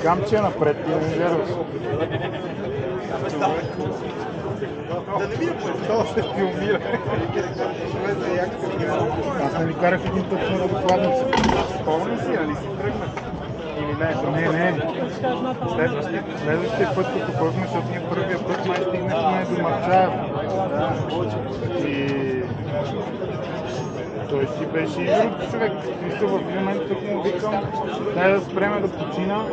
Камче напред и не вярваш. Да не ми е това ще филмира. Аз не ви карах един път на докладница. Спомни си, али си тръгнах? Или не? Не. Следващия път, като ходихме, защото ние първия път май стигнахме до Марчаев. И той си беше и друг човек. Мисля, в един момент тук му викам, дай да спреме да почина.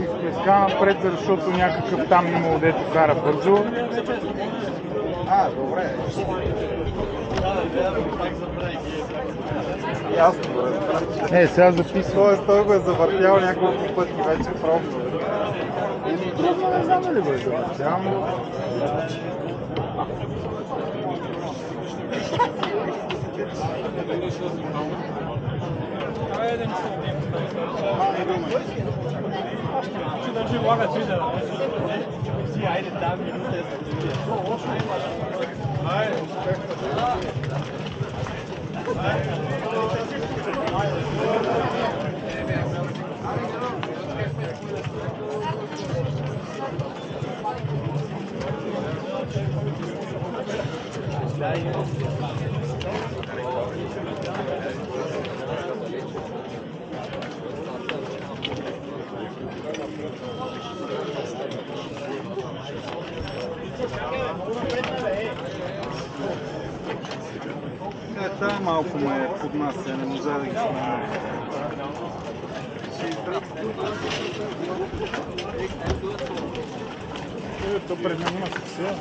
Изплеска напред, защото някакъв там имало дето кара бързо. Добре. Ясно, бе. Сега записвам. Той го е завъртял няколко пъти вече пробва. Трудно не знам ли го е завъртял. Това малко ме поднася, не можа да ги снимам. То пред мен има съвсем.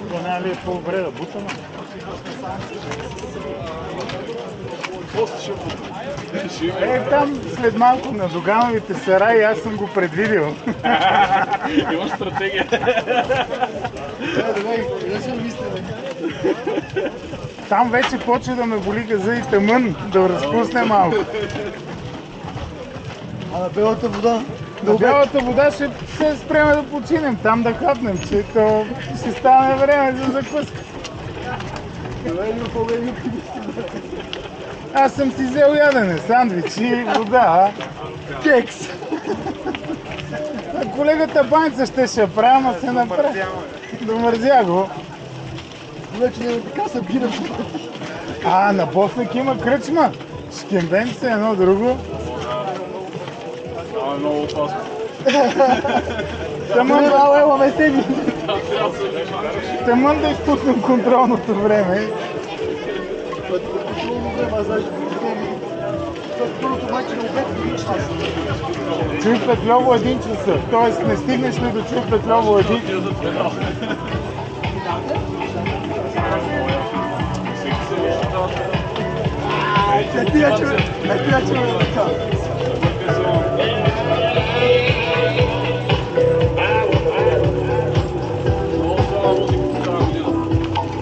Това няма ли е по-добре да бутаме? Там след малко на Догановите сараи, аз съм го предвидил. Имаш стратегия. Там вече почва да ме боли газа и тъмън, да разпусне малко. А на белата вода? На бялата вода ще се спреме да починем, там да хапнем, че то ще стане време за закуска. Аз съм си взел ядене, сандвичи, вода, кекс. А колегата Баница ще я прави, ама се направи. Домързя го. Вече не така събирам. На Боснак има кръчма. Шкембенце, едно друго. Това е много опасно. Тъмън да изпуснем контролното време. Чуй Петлово 1 часа, т.е. не стигнеш ли до Чуй Петлово 1 часа?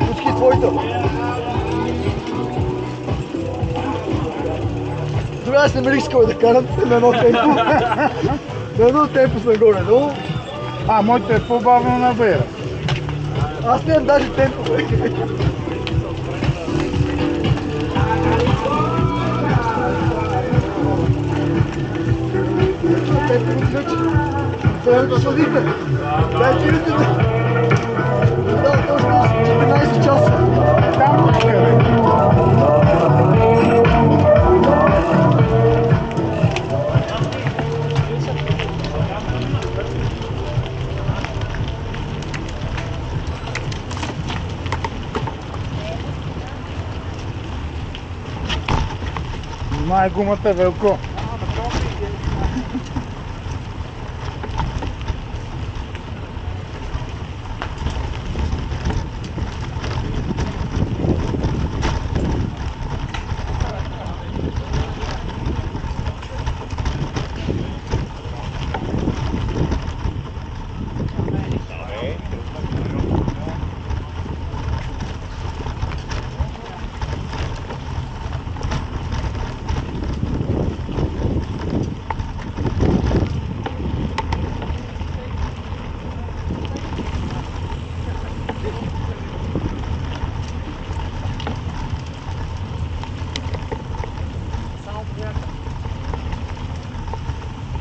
Пускай твоето. Тогава съм рискал да карам на едно темпо. На едно темпо съм горе-долу. Моето е по-бавно на бера. Аз нямам даже темпо, бе. Темпо го ключ. Това е шалите. Дай чирите, бе. Да, точно 14 часа. Там откъде. Внимай гумата, Велко.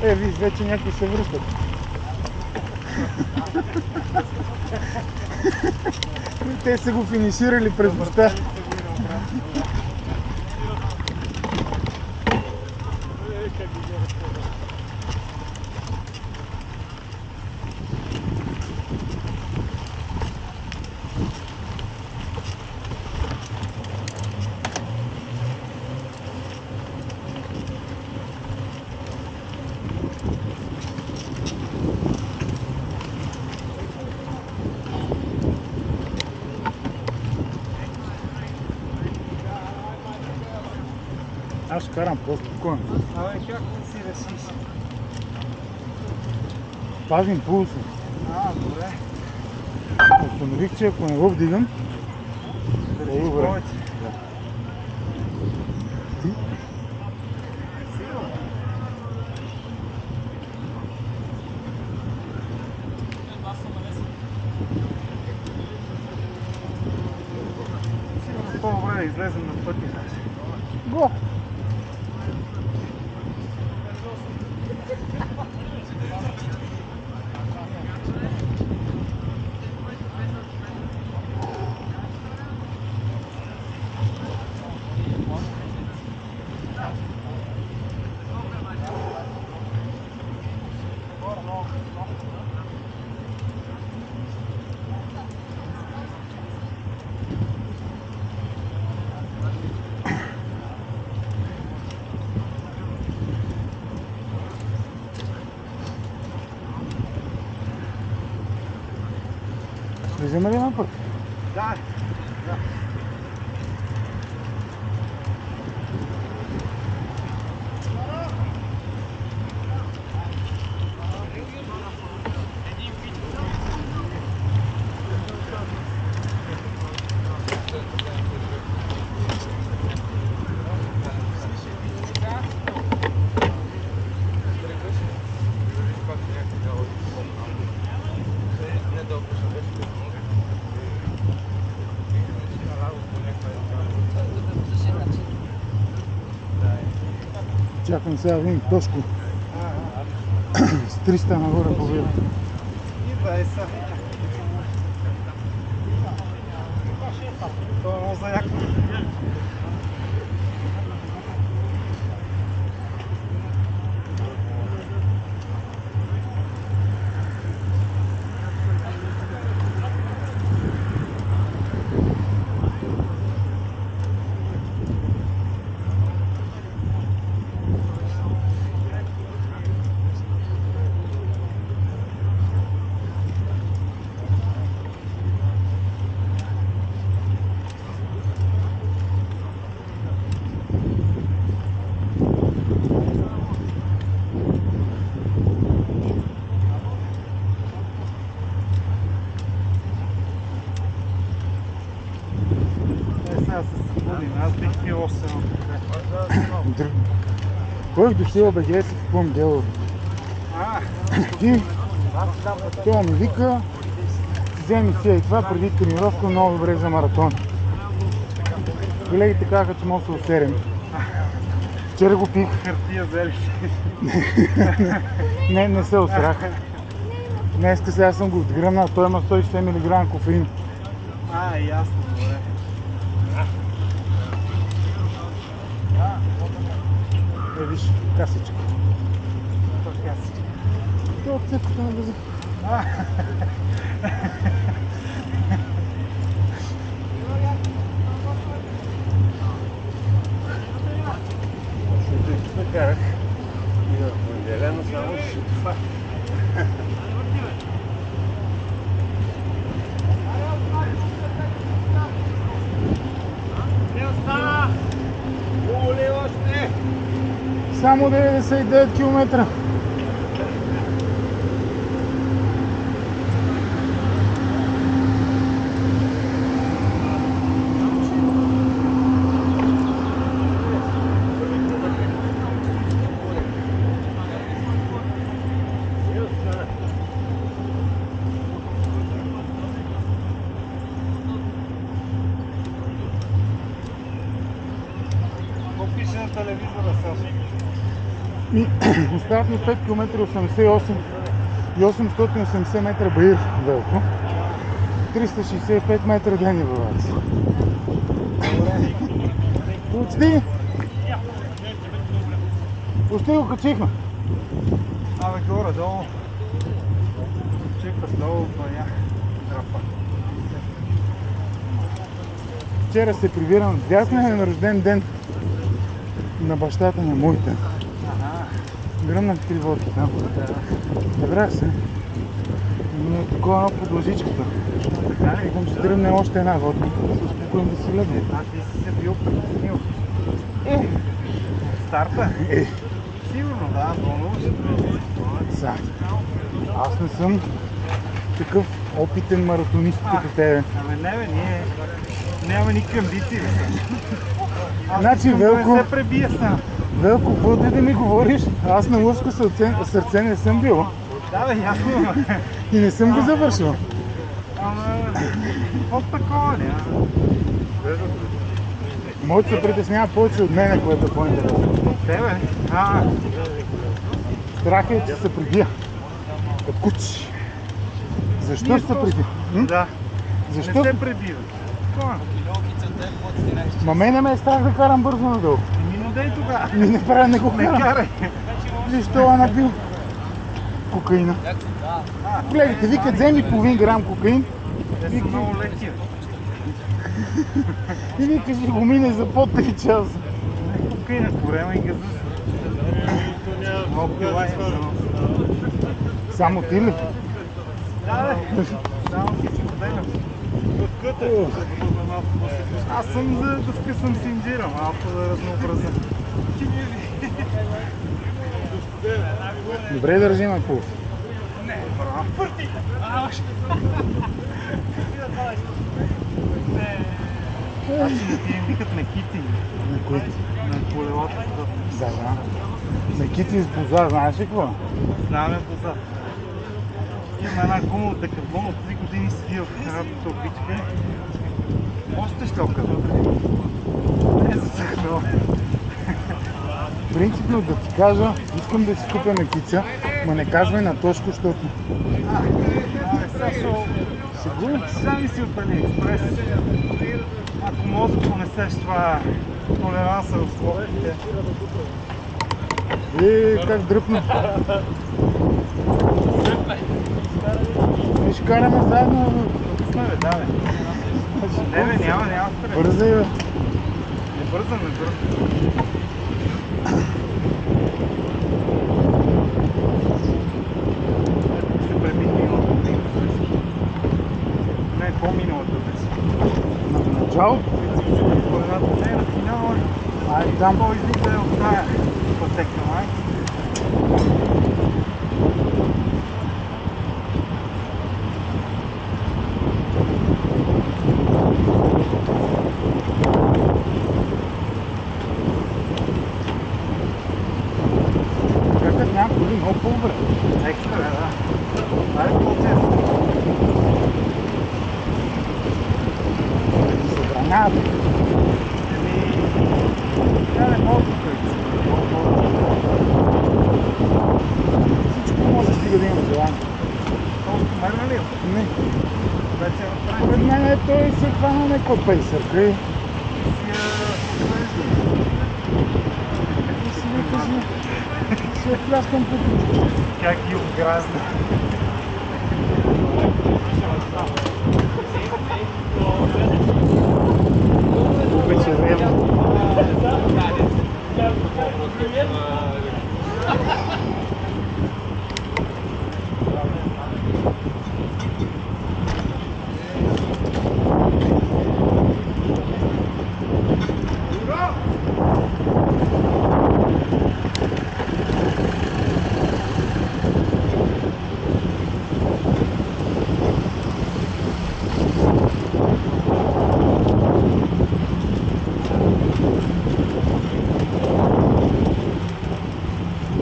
Виж, вече някои се връщат. Те са го финиширали през нощта. Аз ще карам по-спокойно. Абе, как не си решиш? Пазим пулса. Добре. Установих, че ако не го вдигам, по-добре. Ти? Сигурно по-добре да излезем на пътя. Го! Слизаме ли на път? Да. Чакам сега да видим Тошко. С 300 нагоре победа. Идва е са. Това е много заяко. Сега се събудим, аз бих пил 8. Кой дошъл бе, гледай си какво ми дело. Ти, това ми вика, вземи си и това преди тренировка, много добре за маратон. Колегите казаха, че мога да се усерем. Вчера го пих. Хартия взели. Не се усрах. Днеска сега съм го отгръмнал, той има 160 мг кофеин. Ясно, добре. Виж, касичка. Това касичка. Това е цепката на газа. Накарах и на понеделя, но само ще това. Само 99 км. Какво пише на телевизора, Сашо? Остават ми 5 км 88 и 880 метра Баир Велко. 365 метра Дени Вълаци. Почти! Почти го качихме. Абе, горе-долу. Чекват долу, бая. Драпа. Вчера се прибирам. Дясна е на рожден ден на бащата на моята. Гръмнах 3 водки там. Добра се. Но е такова едно под лъжичката. Викам, че тръгне още една водка, да се успокоим да си легне. А ти си се бил притеснил. Старта? Сигурно, да, вълнуваш се. Аз не съм такъв опитен маратонист като тебе. Абе не бе, ние нямаме никакви амбиции. Значи, Велко, не се пребия сам. Велко, каквото и да ми говориш, аз на лъвско сърце не съм бил. Да бе, ясно. И не съм го завършил. Ама, какво такова няма? Моето се притеснява повече от мене, което е по-интересно. От тебе? Страх е, че се прибия. Като кучи. Защо ще се прибия? Да. Защо? Не се пребива. Ма мене ме е страх да карам бързо надолу. Но дай тогава. Не правя, не го Не карам. карай. Виж, това набил кокаина. Гледайте, викат, вземи половин грам кокаин. Те са много леки. И викаш, ще го мине за под 3 часа. Кокаина корема и газа. Много пила имам. Само ти ли? Да, бе. Само ти си поделям. Аз съм за да скъсам синджира, малко да разнообразя. Добре, държим пулс. Аз ще ти им викат на кити. На кои? На колелото. Да. На кити с боза, знаеш ли какво? Знаме боза. Има една гума от Декатлон, от 3 години седи в работата обичка. Още шлока. Не засъхнал. Принципно да ти кажа, искам да си купя мекица, но не казвай на Тошко, защото... Сега Сигурно? сами си от Алиекспрес. Ако може да понесеш това толеранса в слоевите. Как дръпна. Ще караме заедно. Пусна бе, да бе. Не бе, няма стрес. Бързай бе. Не бързам. Се преби миналата година. Не, по-миналата година. На начало? Не, на финала. Ай, там. Той излиза от тая пътека, май. Какът няма коли, много по-добре. Екстра, да. Дай по-често. Да ги събраняват. Тя не мога тук. Всичко може да стига да има желание. Толкова мерна ли? Не. Вече Пред мен той се хвана някаква пейсърка и... си викаш, ще пляскам по тук. как ги обгразна. Вече време.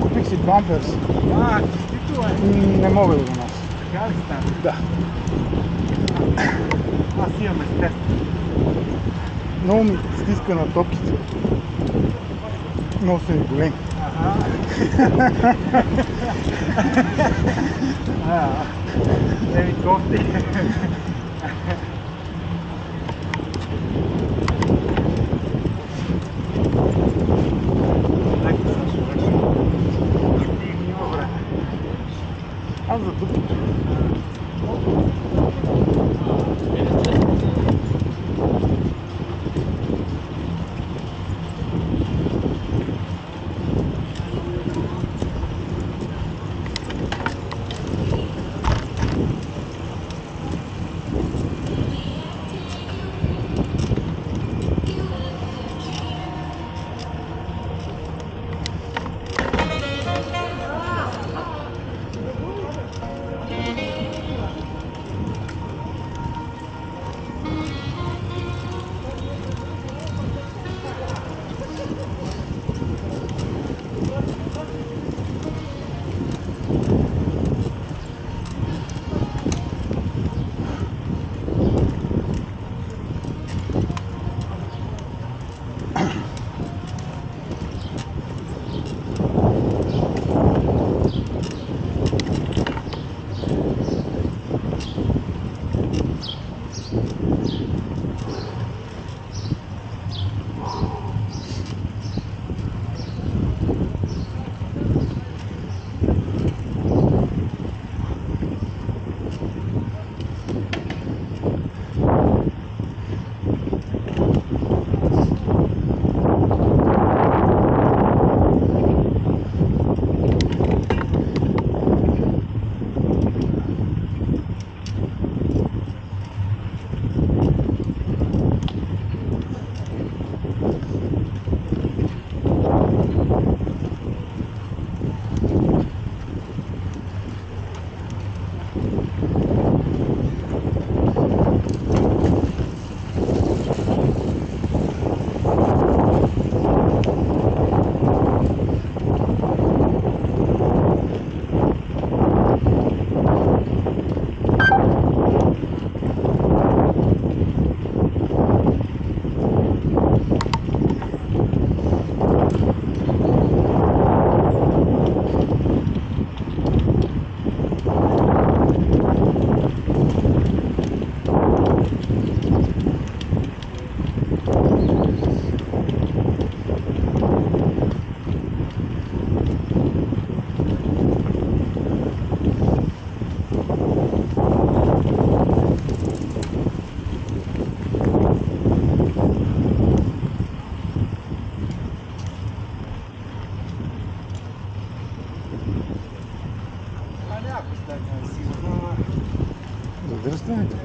Купих си бамперс. Честито е. Не мога да го нося. Така ли стана? Да. Аз имам естествено. Много ми стиска на топките. Много са ми големи. Еми кофти. Аз за тук. Задръстването.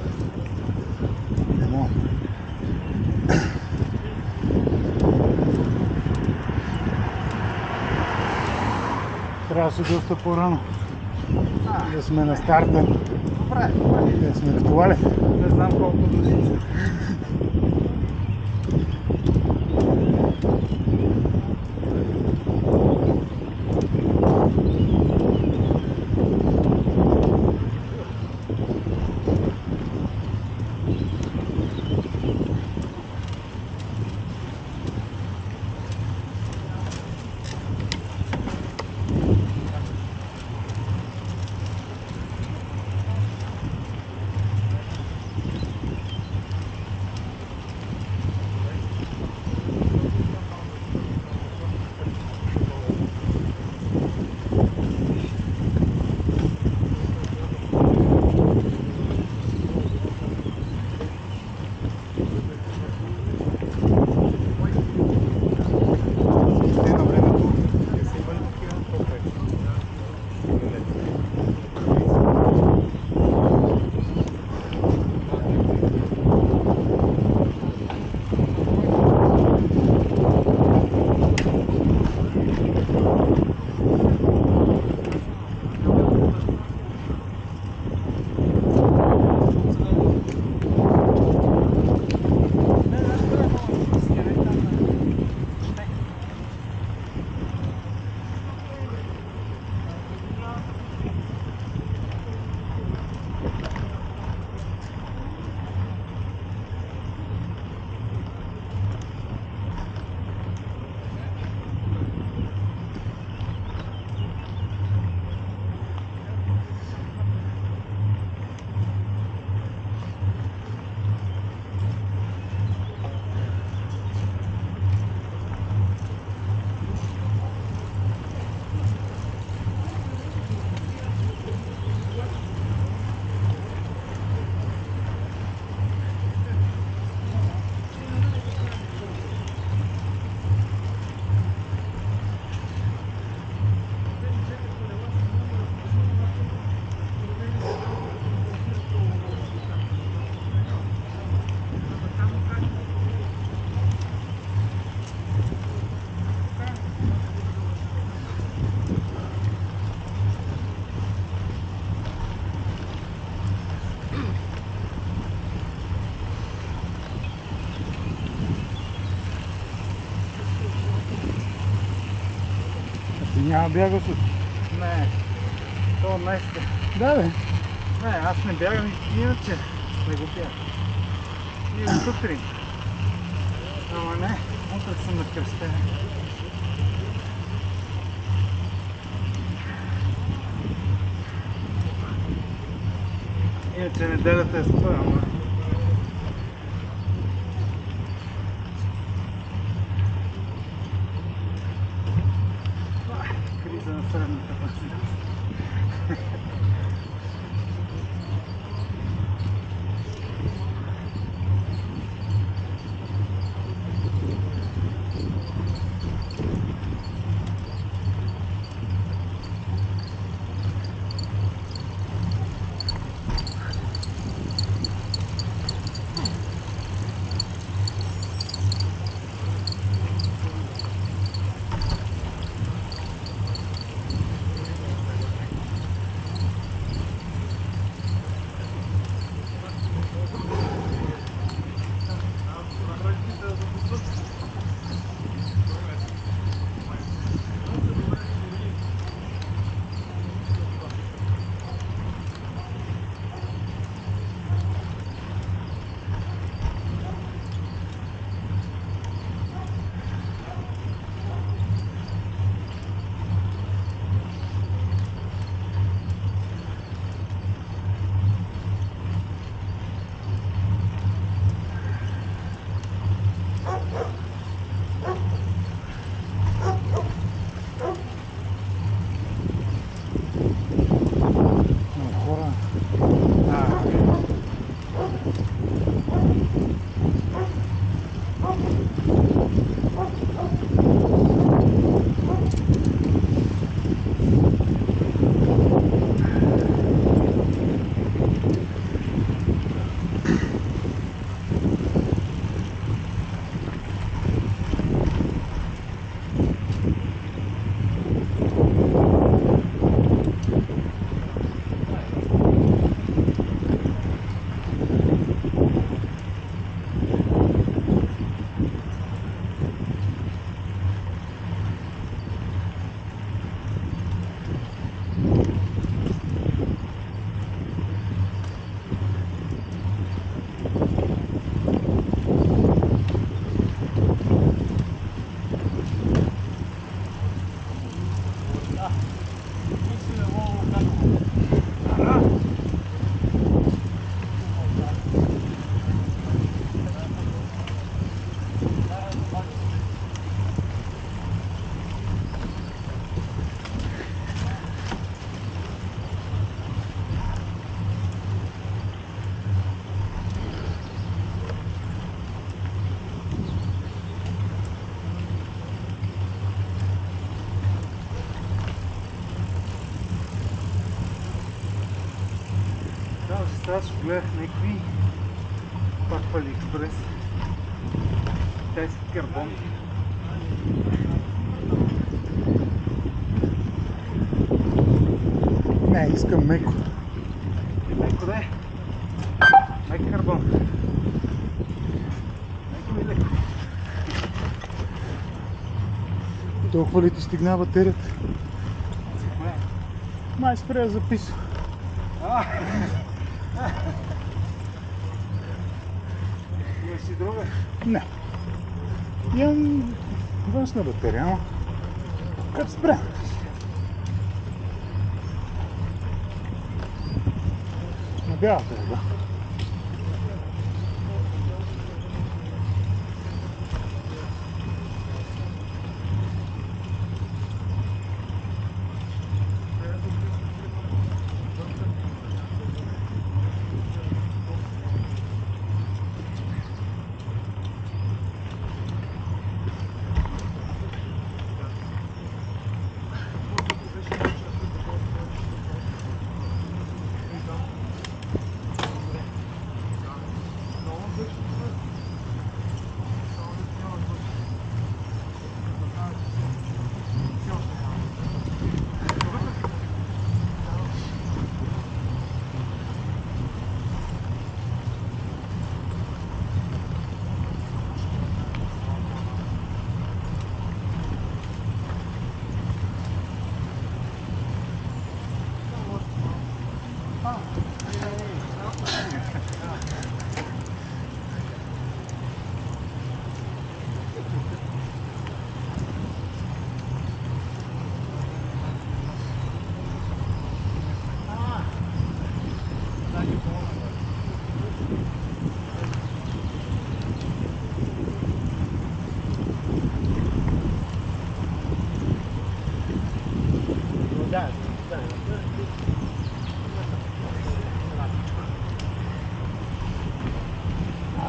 Трябва да се доста по-рано. Да сме на старта. Добре. Да сме в туалет. Не знам колко души. Няма бягал с... Не, то днес. Да, бе. Не, аз не бягам иначе. Не го бягам. И сутрин. Ама не, утре съм на кръстене. Иначе неделята е спора, ама... Криза на средната възраст. Аз гледах някакви пак в Алиекспрес. Китайски карбон. Не, искам меко. Меко да е. Мек карбон. Меко и леко. Толкова ли ти стигна батерията? Кое? Май спря да записва. Имаш си друга? Не. Имам външна батерия, ама как спря? На бялата вода.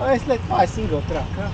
След това е сингъл трака.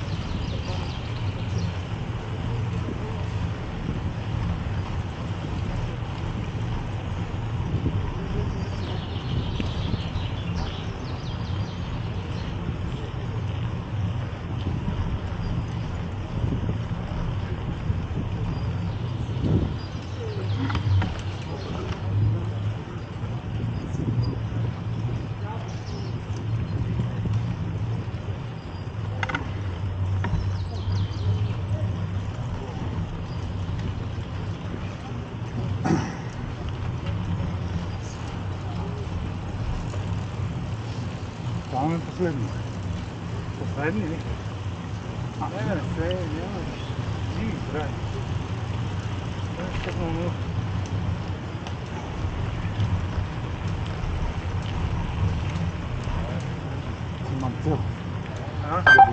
Това е последно. Последни ли? Не се, няма. Живи, здрави. Имам цел. А?